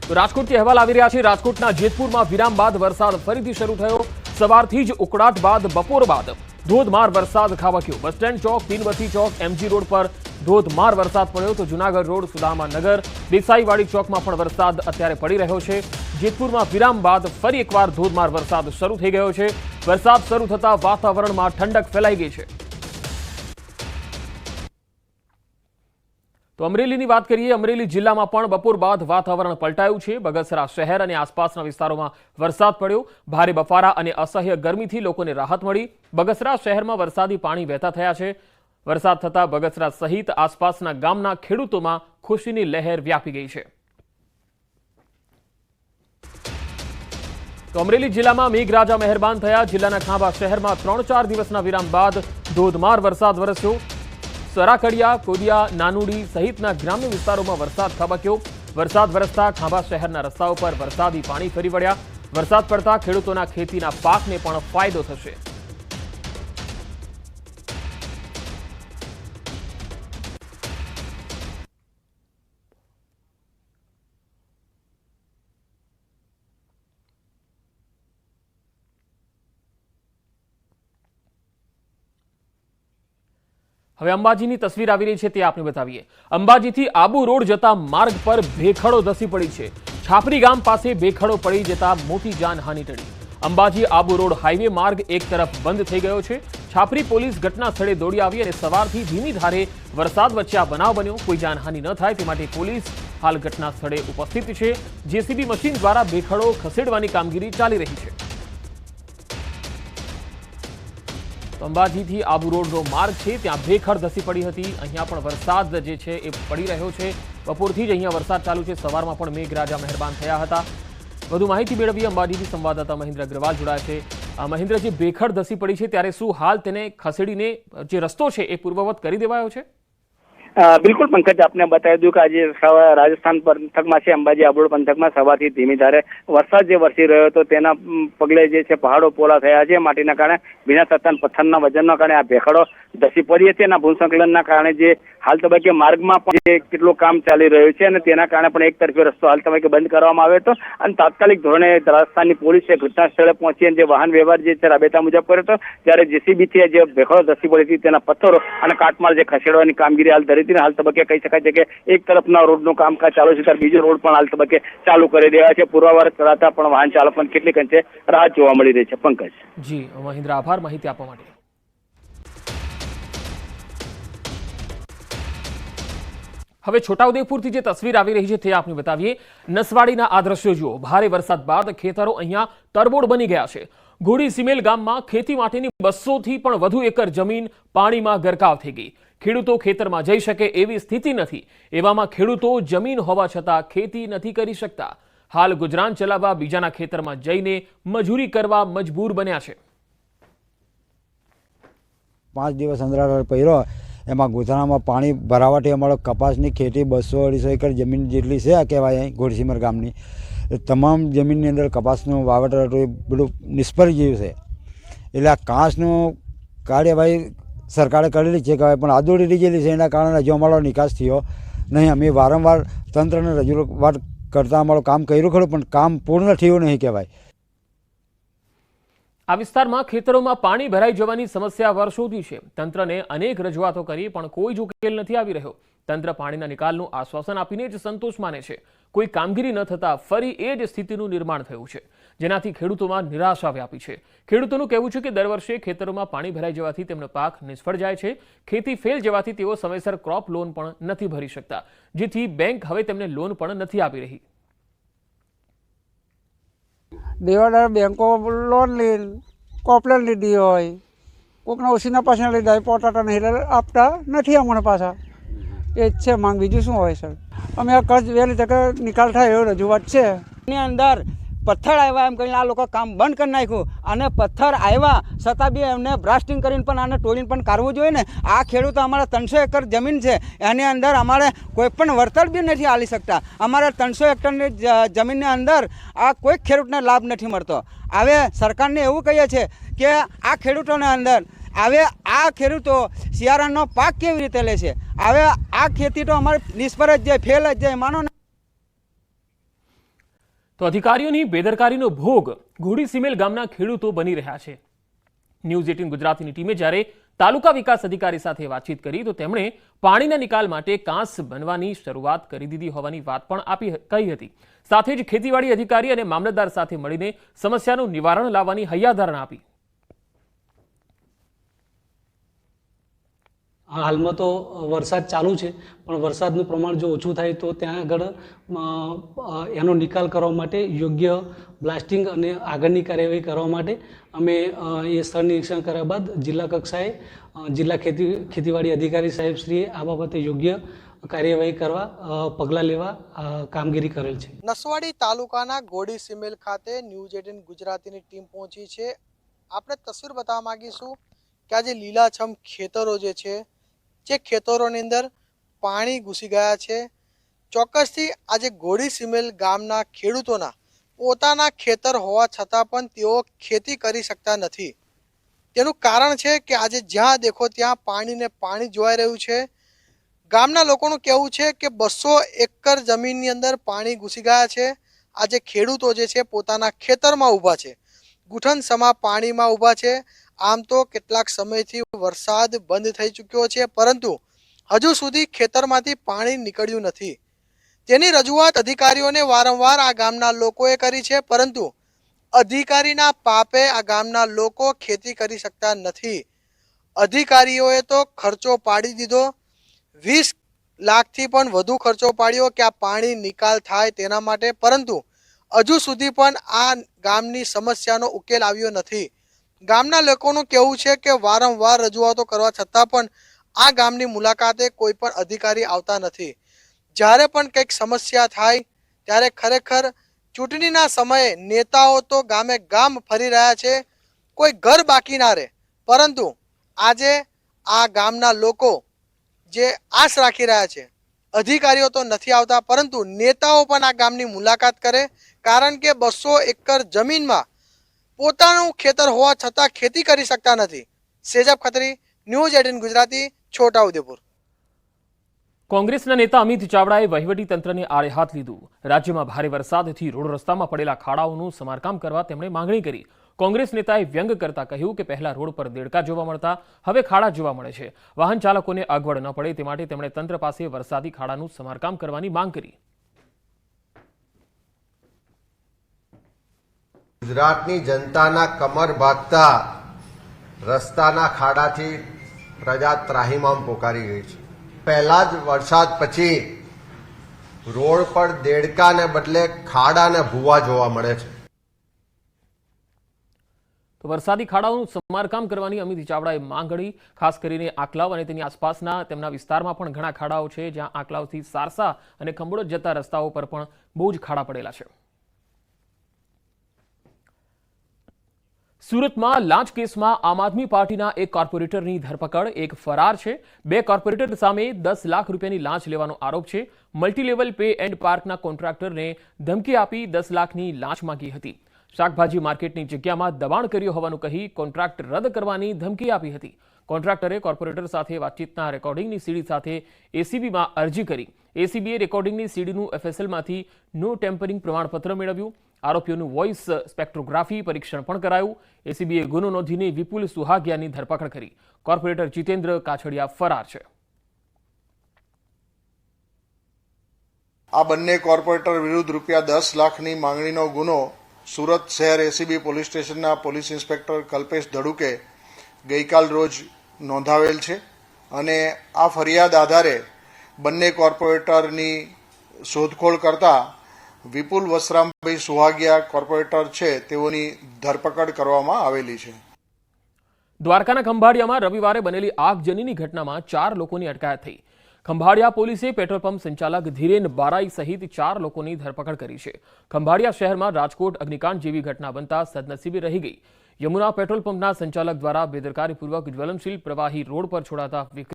તો રાજકોટથી અહેવાલ આવી રહ્યા છે। રાજકોટના જેતપુરમાં વિરામ બાદ વરસાદ ફરીથી શરૂ થયો। સવારથી જ ઉકળાટ બાદ બપોર બાદ ધોધમાર વરસાદ ખાબક્યો। બસ સ્ટેન્ડ ચોક, તીનબત્તી ચોક, એમજી રોડ પર ધોધમાર વરસાદ પડ્યો તો જૂનાગઢ રોડ, સુદામાનગર, દેસાઈવાડી ચોકમાં પણ વરસાદ અત્યારે પડી રહ્યો છે। જેતપુરમાં વિરામ બાદ ફરી એકવાર ધોધમાર વરસાદ શરૂ થઈ ગયો છે। વરસાદ શરૂ થતા વાતાવરણમાં ઠંડક ફેલાઈ ગઈ છે। તો અમરેલીની વાત કરીએ। અમરેલી જિલ્લામાં પણ બપોર બાદ વાતાવરણ પલટાયું છે। બગસરા શહેર અને આસપાસના વિસ્તારોમાં વરસાદ પડ્યો। ભારે બફારા અને અસહ્ય ગરમીથી લોકોને રાહત મળી। બગસરા શહેરમાં વરસાદી પાણી વહેતા થયા છે। વરસાદ થતા બગસરા સહિત આસપાસના ગામના ખેડૂતોમાં ખુશીની લહેર વ્યાપી ગઈ છે। તો અમરેલી જિલ્લામાં મેઘરાજા મહેરબાન થયા। જિલ્લાના ખાંભા શહેરમાં 3-4 દિવસના વિરામ બાદ ધોધમાર વરસાદ વરસ્યો। સરાકડિયા, કોડિયા, નાનુડી સહિતના ગ્રામ્ય વિસ્તારોમાં વરસાદ ખાબક્યો। વરસાદ વરસતા ખાંભા શહેરના રસ્તાઓ પર વરસાદી પાણી ફરી વળ્યા। વરસાદ પડતા ખેડૂતોના ખેતીના પાકને પણ ફાયદો થશે। હવે અંબાજીની તસવીર આવી રહી છે તે આપને બતાવીએ। અંબાજીથી આબુ રોડ જતા માર્ગ પર ભેખડો ધસી પડી છે। છાપરી ગામ પાસે ભેખડો પડી જતા મોટી જાનહાનિ ટળી। અંબાજી આબુ રોડ હાઈવે માર્ગ એક તરફ બંધ થઈ ગયો છે। છાપરી પોલીસ ઘટના સ્થળે દોડી આવી અને સવારથી ધીમી ધારે વરસાદ વચ્ચે આ બનાવ બન્યો। કોઈ જાનહાનિ ન થાય તે માટે પોલીસ હાલ ઘટના સ્થળે ઉપસ્થિત છે। જેસીબી મશીન દ્વારા ભેખડો ખસેડવાની કામગીરી ચાલી રહી છે। અંબાજીથી આબુ રોડનો માર્ગ છે ત્યાં ભેખડ ધસી પડી હતી। અહીંયા પણ વરસાદ જે છે એ પડી રહ્યો છે। બપોરથી જ અહીંયા વરસાદ ચાલુ છે। સવારમાં પણ મેઘરાજા મહેરબાન થયા હતા। વધુ માહિતી મેળવીએ। અંબાજીથી સંવાદદાતા મહેન્દ્ર અગ્રવાલ જોડાયા છે। મહેન્દ્ર, જે ભેખડ ધસી પડી છે ત્યારે શું હાલ તેને ખસેડીને જે રસ્તો છે એ પૂર્વવત કરી દેવાયો છે? બિલકુલ પંકજ, આપને બતાવી દઉં કે આજે રાજસ્થાન પંથકમાં છે અંબાજી આબુ રોડ પંથકમાં સવારથી ધીમી ધારે વરસાદ જે વરસી રહ્યો હતો તેના પગલે જે છે પહાડો પોલા થયા છે। માટીના કારણે ભીના થતા પથ્થરના વજનના કારણે આ ભેખડો ધસી પડી હતી। એના ભૂસંકલનના કારણે જે હાલ તબક્કે માર્ગમાં પણ કેટલું કામ ચાલી રહ્યું છે અને તેના કારણે પણ એક તરફી રસ્તો હાલ તબક્કે બંધ કરવામાં આવ્યો હતો અને તાત્કાલિક ધોરણે રાજસ્થાનની પોલીસે ઘટના સ્થળે પહોંચી અને જે વાહન વ્યવહાર જે છે રાબેતા મુજબ કર્યો હતો। ત્યારે જેસીબીથી જે ભેખડો ધસી પડી હતી તેના પથ્થરો અને કાટમાળ જે ખસેડવાની કામગીરી હાલ ધરી હતી। હાલ તબક્કે કહી શકાય છે કે એક તરફના રોડનું કામકાજ ચાલુ છે ત્યારે બીજો રોડ પણ હાલ તબક્કે ચાલુ કરી દેવાય છે। પૂર્વાવાર કરાતા પણ વાહન ચાલકોને કેટલીક અંશે રાહત જોવા મળી રહી છે। પંકજ જી મહેન્દ્ર, આભાર માહિતી આપવા માટે। હવે છોટાઉદેપુરથી જે તસવીર આવી રહી છે તે આપને બતાવીએ। નસવાડીના આ દ્રશ્યો જુઓ। ભારે વરસાદ બાદ ખેતરો અહીંયા તરબોળ બની ગયા છે। ઘોડી સિમેલ ગામમાં ખેતી માટેની 200થી પણ વધુ એકર જમીન પાણીમાં ગરકાવ થઈ ગઈ। ખેડૂતો ખેતરમાં જઈ શકે એવી સ્થિતિ નથી। એવામાં ખેડૂતો જમીન હોવા છતાં ખેતી નથી કરી શકતા। હાલ ગુજરાન ચલાવવા બીજાના ખેતરમાં જઈને મજૂરી કરવા મજબૂર બન્યા છે। 5 દિવસ અંતરાળ પડ્યો, એમાં ગુજરાનમાં પાણી ભરાવાથી અમારો કપાસની ખેતી 200-250 એકર જમીન જેટલી છે આ કહેવાય અહીં ઘોડસીમર ગામની। તમામ જમીનની અંદર કપાસનું વાવેતર હતું એ બધું નિષ્ફળ ગયું છે। એટલે આ કાંસનું કાર્યવાહી સરકારે કરેલી છે કહેવાય પણ આદોડી લીધેલી છે। એના કારણે હજુ અમારો નિકાસ થયો નહીં। અમે વારંવાર તંત્રને રજૂઆત કરતાં અમારું કામ કર્યું ખરું પણ કામ પૂર્ણ થયું નહીં કહેવાય। આ વિસ્તારમાં ખેતરોમાં પાણી ભરાઈ જવાની સમસ્યા વર્ષોથી છે। તંત્રને અનેક રજૂઆતો કરી પણ કોઈ જ ઉકેલ નથી આવી રહ્યો। તંત્ર પાણીના નિકાલનું આશ્વાસન આપીને જ સંતોષ માને છે। કોઈ કામગીરી ન થતા ફરી એ જ સ્થિતિનું નિર્માણ થયું છે, જેનાથી ખેડૂતોમાં નિરાશા વ્યાપી છે। ખેડૂતોનું કહેવું છે કે દર વર્ષે ખેતરોમાં પાણી ભરાઈ જવાથી તેમનો પાક નિષ્ફળ જાય છે। ખેતી ફેલ જવાથી તેઓ સમયસર ક્રોપ લોન પણ નથી ભરી શકતા, જેથી બેંક હવે તેમને લોન પણ નથી આપી રહી। દેવાદાર બેંકો લોન લઈને કોપલેન લીધી હોય, કોઈકના ઓછીના પાછળ લઈ જાય, પોટાટા નહીં આપતા નથી અમને પાછા। એ જ છે માંગ, બીજું શું હોય સર? અમે આ કર્જ વહેલી તકે નિકાલ થાય એવી રજૂઆત છે। એની અંદર પથ્થર આવ્યા એમ કહીને આ લોકો કામ બંધ કરી નાખ્યું અને પથ્થર આવ્યા છતાં બી એમને બ્લાસ્ટિંગ કરીને પણ આને તોડીને પણ કાઢવું જોઈએ ને। આ ખેડૂતો અમારે 300 એકર જમીન છે, એની અંદર અમારે કોઈ પણ વળતર બી નથી આલી શકતા। અમારે 300 એકરની જમીનની અંદર આ કોઈ ખેડૂતને લાભ નથી મળતો। હવે સરકારને એવું કહીએ છીએ કે આ ખેડૂતોને અંદર હવે આ ખેડૂતો શિયાળાનો પાક કેવી રીતે લે છે? હવે આ ખેતી તો અમારે નિષ્ફળ જ જાય, ફેલ જ જાય, માનો ને। તો અધિકારીઓની બેદરકારીનો ભોગ ઘોડીસીમેલ ગામના ખેડૂતો બની રહ્યા છે. ન્યૂઝ 18 ગુજરાતીની ટીમે જ્યારે તાલુકા વિકાસ અધિકારી સાથે વાતચીત કરી તો તેમણે પાણીના નિકાલ માટે કાંસ બનવાની શરૂઆત કરી દીધી હોવાની વાત પણ કહી હતી. સાથે જ ખેતીવાડી અધિકારી અને મામલતદાર સાથે મળીને સમસ્યાનું નિવારણ લાવવાની હૈયાધારણા આપી. હાલમાં તો વરસાદ ચાલુ છે, પણ વરસાદનું પ્રમાણ જો ઓછું થાય તો ત્યાં આગળ એનો નિકાલ કરવા માટે યોગ્ય બ્લાસ્ટિંગ અને આગળની કાર્યવાહી કરવા માટે અમે એ સ્થળ નિરીક્ષણ કર્યા બાદ જિલ્લા કક્ષાએ જિલ્લા ખેતીવાડી અધિકારી સાહેબશ્રીએ આ બાબતે યોગ્ય કાર્યવાહી કરવા પગલાં લેવા કામગીરી કરેલ છે. નસવાડી તાલુકાના ઘોડીસીમેલ ખાતે ન્યૂઝ 18 ગુજરાતીની ટીમ પહોંચી છે. આપણે તસવીર બતાવવા માંગીશું કે આ જે લીલાછમ ખેતરો જે ખેતરોની અંદર પાણી ઘૂસી ગયા છે. ચોક્કસથી આજે ઘોડીસીમેલ ગામના ખેડૂતોના પોતાના ખેતર હોવા છતાં પણ તેઓ ખેતી કરી શકતા નથી. તેનું કારણ છે કે આજે જ્યાં દેખો ત્યાં પાણી જોવાઈ રહ્યું છે. ગામના લોકોનું કહેવું છે કે 200 એકર જમીનની અંદર પાણી ઘૂસી ગયા છે. આજે ખેડૂતો જે છે પોતાના ખેતરમાં ઊભા છે, ઘૂંટણસમા પાણીમાં ઊભા છે. આમ તો કેટલાક સમયથી વરસાદ બંધ થઈ ચૂક્યો છે, પરંતુ હજુ સુધી ખેતરમાંથી પાણી નીકળ્યું નથી. તેની રજૂઆત અધિકારીઓને વારંવાર આ ગામના લોકોએ કરી છે, પરંતુ અધિકારીના પાપે આ ગામના લોકો ખેતી કરી શકતા નથી. અધિકારીઓએ તો ખર્ચો પાડી દીધો, 20 લાખથી પણ વધુ ખર્ચો પાડ્યો કે આ પાણી નિકાલ થાય તેના માટે, પરંતુ હજુ સુધી પણ આ ગામની સમસ્યાનો ઉકેલ આવ્યો નથી. ગામના લોકોનું કહેવું છે કે વારંવાર રજૂઆતો કરવા છતાં પણ આ ગામની મુલાકાતે કોઈ પણ અધિકારી આવતા નથી. જ્યારે પણ કંઈક સમસ્યા થાય ત્યારે ખરેખર ચૂંટણીના સમયે નેતાઓ તો ગામે ગામ ફરી રહ્યા છે, કોઈ ઘર બાકી ના રહે. પરંતુ આજે આ ગામના લોકો જે આશ રાખી રહ્યા છે, અધિકારીઓ તો નથી આવતા, પરંતુ નેતાઓ પણ આ ગામની મુલાકાત કરે, કારણ કે 200 એકર જમીનમાં પોતાનું ખેતર હોવા છતાં ખેતી કરી શકતા નથી. સેજબ ખત્રી, ન્યૂઝ 18 ગુજરાતી, છોટાઉદેપુર. કોંગ્રેસના નેતા અમિત ચાવડાએ વહીવટી તંત્રને આડે હાથ લીધું. રાજ્યમાં ભારે વરસાદથી રોડ રસ્તામાં પડેલા ખાડાઓનું સમારકામ કરવા તેમણે માંગણી કરી. કોંગ્રેસ નેતાએ વ્યંગ કરતા કહ્યું કે પહેલા રોડ પર દેડકા જોવા મળતા હવે ખાડા જોવા મળે છે. વાહન ચાલકોને અગવડ ન પડે તે માટે તેમણે તંત્ર પાસે વરસાદી ખાડાનું સમારકામ કરવાની માંગ કરી. ગુજરાતની જનતાના કમર ભાગતા રસ્તાના ખાડાથી પ્રજા ત્રાહિમામ પોકારી ગઈ છે. પહેલા જ વરસાદ પછી રોડ પર દેડકાને બદલે ખાડા અને ભૂવા જોવા મળે છે. તો વરસાદી ખાડાઓનું સમારકામ કરવાની અમિત ચાવડાએ માંગ કરી. ખાસ કરીને આંકલાવ અને તેની આસપાસના તેમના વિસ્તારમાં પણ ઘણા ખાડાઓ છે, જ્યાં આંકલાવથી સારસા અને ખંભોળજ જતા રસ્તાઓ પર પણ બહુ જ ખાડા પડેલા છે. સુરતમાં લાંચ કેસમાં આમ આદમી પાર્ટીના એક કોર્પોરેટરની ધરપકડ, એક ફરાર છે. 2 કોર્પોરેટર સામે 10 લાખ રૂપિયાની લાંચ લેવાનો આરોપ છે. મલ્ટીલેવલ પે એન્ડ પાર્કના કોન્ટ્રાક્ટરને ધમકી આપી 10 લાખની લાંચ માંગી હતી. શાકભાજી માર્કેટની જગ્યામાં દબાણ કર્યું હોવાનું કહી કોન્ટ્રાક્ટ રદ કરવાની ધમકી આપી હતી. કોન્ટ્રાક્ટરે કોર્પોરેટર સાથે વાતચીતના રેકોર્ડિંગની સીડી સાથે એસીબીમાં અરજી કરી. એસીબીએ રેકોર્ડિંગની સીડીનું એફએસએલમાંથી નો ટેમ્પરિંગ પ્રમાણપત્ર મેળવ્યું. આરોપીઓનું વોઇસ સ્પેક્ટ્રોગ્રાફી પરીક્ષણ પણ કરાયું. એસીબીએ ગુનો નોંધીને વિપુલ સુહાગિયાની ધરપકડ કરી. કોર્પોરેટર જીતેન્દ્ર કાછડિયા ફરાર છે. આ બંને કોર્પોરેટર વિરુદ્ધ રૂપિયા 10 લાખની માંગણીનો ગુનો સુરત શહેર એસીબી પોલીસ સ્ટેશનના પોલીસ ઇન્સ્પેક્ટર કલ્પેશ ધડુકે ગઈકાલ રોજ નોંધાવેલ છે અને આ ફરિયાદ આધારે બંને કોર્પોરેટરની શોધખોળ કરતા વિપુલ વસરામભાઈ સુહાગિયા કોર્પોરેટર છે તેઓની ધરપકડ કરવામાં આવેલી છે. દ્વારકાના ખંભાળિયામાં રવિવારે બનેલી આગજનીની ઘટનામાં 4 લોકોની અટકાયત થઈ. ખંભાળિયા પોલીસે પેટ્રોલ પંપ સંચાલક ધીરેન બારાઈ સહિત 4 લોકોની ધરપકડ કરી છે. ખંભાળિયા શહેરમાં રાજકોટ અગ્નિકાંડ જેવી ઘટના બનતા સદનસીબે રહી ગઈ. યમુના પેટ્રોલ પંપના સંચાલક દ્વારા બેદરકારીપૂર્વક જ્વલનશીલ પ્રવાહી રોડ પર છોડાતા